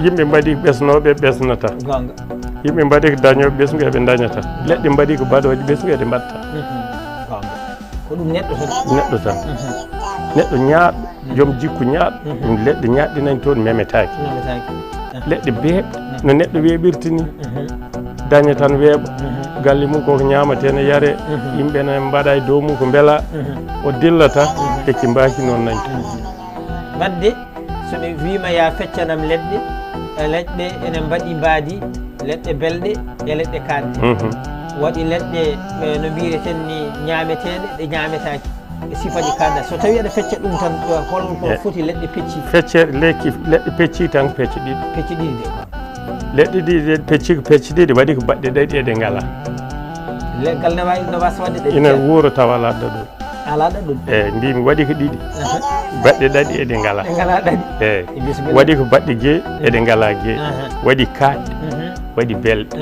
yimɓe mbaɗi ɓesnoɓe ɓesnata gonga yimɓe mbaɗi ko dañoɓe ɓesgu eɓe dañata leɗɗe mbaɗi ko baɗoje ɓesgu eɗe mbatta gonga ko ɗum neɗɗo tan neɗɗo tan neɗɗo ñaaɗo joom jikku ñaaɗo ɗum leɗɗe ñaɗɗinani toon memetaki leɗɗe beeɓe no neɗɗo weeɓirta ni daña tan weeɓa galle mum koko ñamate ne yare yimɓe ne mbaɗa e dow mum ko beela o dillata tekki mbaki noon nanki wadde somi wima ya feccanam leɗɗe leɗɗe ene mbaɗi mbaadi leɗɗe belɗe e leɗɗe kanɗe waɗi leɗɗe no mbireten ni ñameteɗe ɗe ñametaki e sifaji kanɗa so tawi aɗa fecca ɗum tan holko foti leɗɗe pecci fecce lekki leɗɗe pecci tan pecce ɗiɗi pecci ɗiɗi de leɗɗe ɗiɗi pecci ko pecce ɗiɗi waɗi ko baɗɗe ɗiɗi eɗe ngala leggal no wasa wadde ɗe ina wuuro tawa ala ɗaɗɗum alaɗa ɗum eyyi mbimi waɗi ko ɗiɗi baɗɗe ɗaɗi eɗe ngala ɗe ngala ɗaɗi eyyi waɗi ko baɗɗe guee eɗe ngala guee waɗi kaɗɗe waɗi belɗe